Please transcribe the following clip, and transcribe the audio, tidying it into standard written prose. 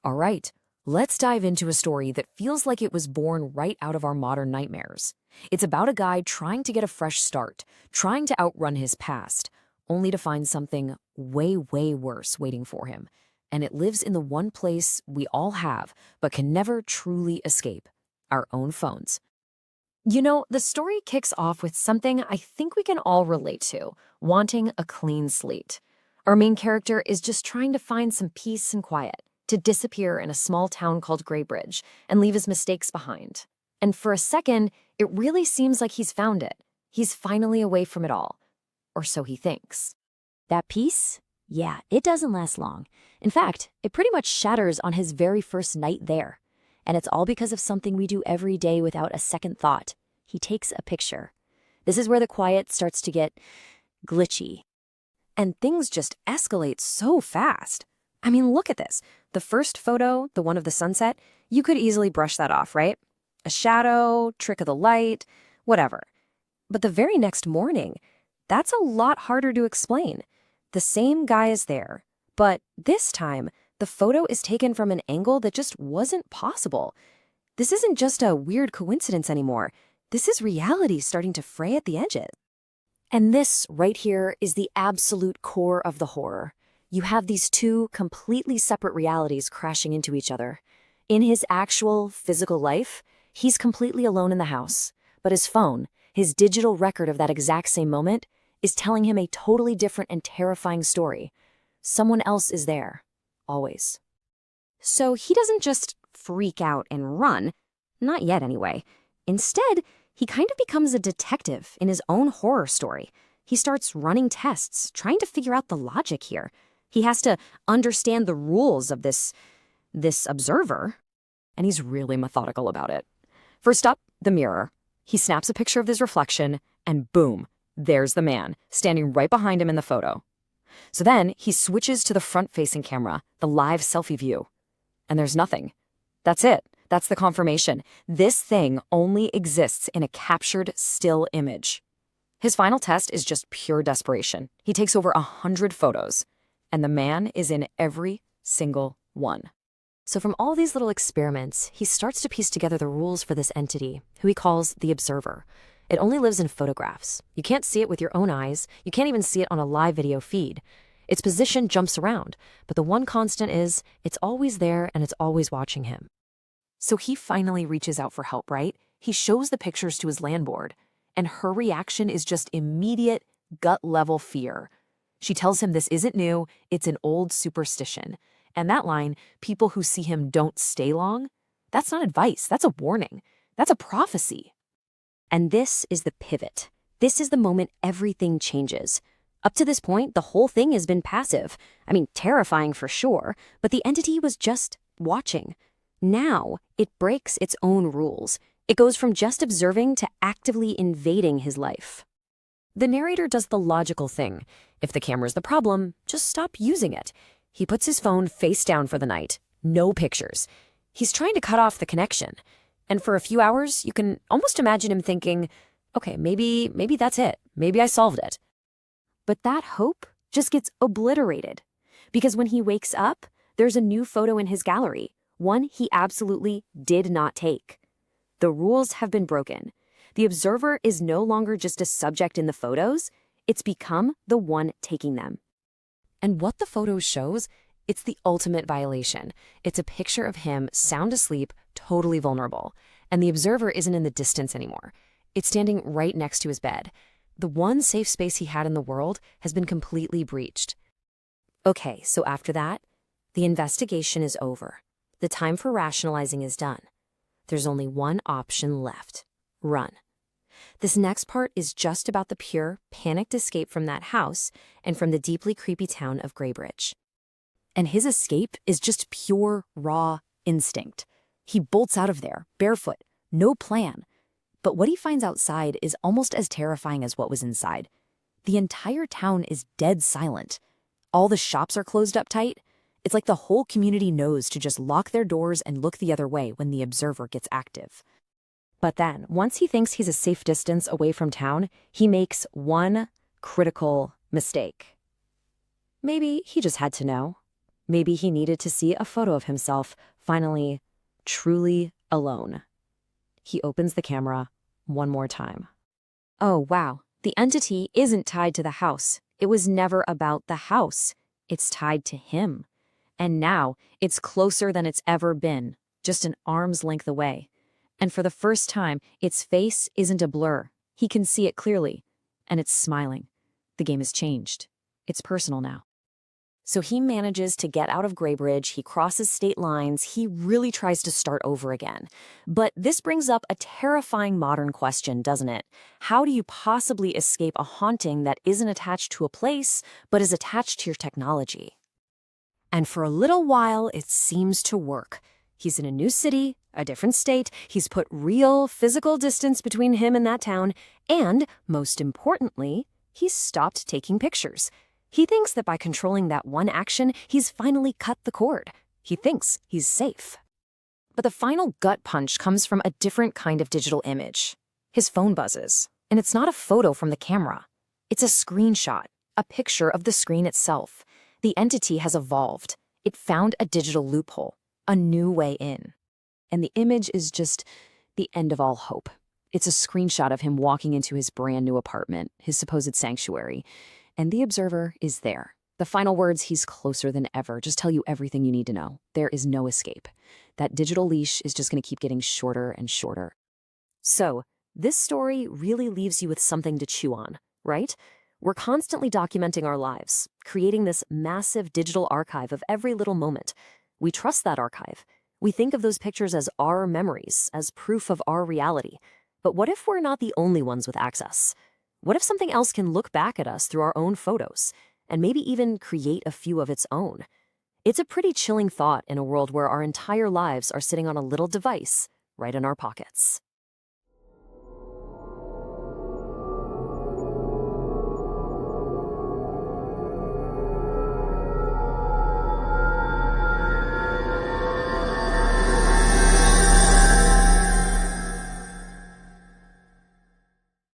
All right, let's dive into a story that feels like it was born right out of our modern nightmares. It's about a guy trying to get a fresh start, trying to outrun his past, only to find something way, way worse waiting for him. And it lives in the one place we all have, but can never truly escape our own phones. The story kicks off with something I think we can all relate to: wanting a clean slate. Our main character is just trying to find some peace and quiet, to disappear in a small town called Greybridge and leave his mistakes behind. And for a second, it really seems like he's found it. He's finally away from it all. Or so he thinks. That peace? Yeah, it doesn't last long. In fact, it pretty much shatters on his very first night there. And it's all because of something we do every day without a second thought. He takes a picture. This is where the quiet starts to get glitchy. And things just escalate so fast. I mean, look at this. The first photo, the one of the sunset, you could easily brush that off, right? A shadow, trick of the light, whatever. But the very next morning, that's a lot harder to explain. The same guy is there, but this time, the photo is taken from an angle that just wasn't possible. This isn't just a weird coincidence anymore. This is reality starting to fray at the edges. And this right here is the absolute core of the horror. You have these two completely separate realities crashing into each other. In his actual physical life, he's completely alone in the house, but his phone, his digital record of that exact same moment, is telling him a totally different and terrifying story. Someone else is there, always. So he doesn't just freak out and run, not yet anyway. Instead, he kind of becomes a detective in his own horror story. He starts running tests, trying to figure out the logic here. He has to understand the rules of this observer, and he's really methodical about it. First up, the mirror. He snaps a picture of his reflection, and boom, there's the man, standing right behind him in the photo. So then he switches to the front-facing camera, the live selfie view, and there's nothing. That's it. That's the confirmation. This thing only exists in a captured still image. His final test is just pure desperation. He takes over 100 photos, and the man is in every single one. So from all these little experiments, he starts to piece together the rules for this entity, who he calls the Observer. It only lives in photographs. You can't see it with your own eyes. You can't even see it on a live video feed. Its position jumps around, but the one constant is it's always there and it's always watching him. So he finally reaches out for help, right? He shows the pictures to his landlord, and her reaction is just immediate gut-level fear. She tells him this isn't new, it's an old superstition. And that line, people who see him don't stay long, that's not advice, that's a warning. That's a prophecy. And this is the pivot. This is the moment everything changes. Up to this point, the whole thing has been passive. I mean, terrifying for sure, but the entity was just watching. Now, it breaks its own rules. It goes from just observing to actively invading his life. The narrator does the logical thing. If the camera's the problem, just stop using it. He puts his phone face down for the night. No pictures. He's trying to cut off the connection. And for a few hours, you can almost imagine him thinking, okay, maybe that's it. Maybe I solved it. But that hope just gets obliterated. Because when he wakes up, there's a new photo in his gallery. One he absolutely did not take. The rules have been broken. The observer is no longer just a subject in the photos, it's become the one taking them. And what the photo shows, it's the ultimate violation. It's a picture of him sound asleep, totally vulnerable. And the observer isn't in the distance anymore. It's standing right next to his bed. The one safe space he had in the world has been completely breached. Okay, so after that, the investigation is over. The time for rationalizing is done. There's only one option left: run. This next part is just about the pure, panicked escape from that house and from the deeply creepy town of Greybridge. And his escape is just pure, raw instinct. He bolts out of there, barefoot, no plan. But what he finds outside is almost as terrifying as what was inside. The entire town is dead silent. All the shops are closed up tight. It's like the whole community knows to just lock their doors and look the other way when the observer gets active. But then, once he thinks he's a safe distance away from town, he makes one critical mistake. Maybe he just had to know. Maybe he needed to see a photo of himself, finally, truly alone. He opens the camera one more time. Oh, wow. The entity isn't tied to the house. It was never about the house. It's tied to him. And now it's closer than it's ever been, just an arm's length away. And for the first time, its face isn't a blur. He can see it clearly. And it's smiling. The game has changed. It's personal now. So he manages to get out of Graybridge, he crosses state lines, he really tries to start over again. But this brings up a terrifying modern question, doesn't it? How do you possibly escape a haunting that isn't attached to a place, but is attached to your technology? And for a little while, it seems to work. He's in a new city, a different state, he's put real physical distance between him and that town, and, most importantly, he's stopped taking pictures. He thinks that by controlling that one action, he's finally cut the cord. He thinks he's safe. But the final gut punch comes from a different kind of digital image. His phone buzzes, and it's not a photo from the camera. It's a screenshot, a picture of the screen itself. The entity has evolved. It found a digital loophole, a new way in. And the image is just the end of all hope. It's a screenshot of him walking into his brand new apartment, his supposed sanctuary. And the observer is there. The final words, he's closer than ever, just tell you everything you need to know. There is no escape. That digital leash is just going to keep getting shorter and shorter. So, this story really leaves you with something to chew on, right? We're constantly documenting our lives, creating this massive digital archive of every little moment. We trust that archive. We think of those pictures as our memories, as proof of our reality. But what if we're not the only ones with access? What if something else can look back at us through our own photos, and maybe even create a few of its own? It's a pretty chilling thought in a world where our entire lives are sitting on a little device right in our pockets.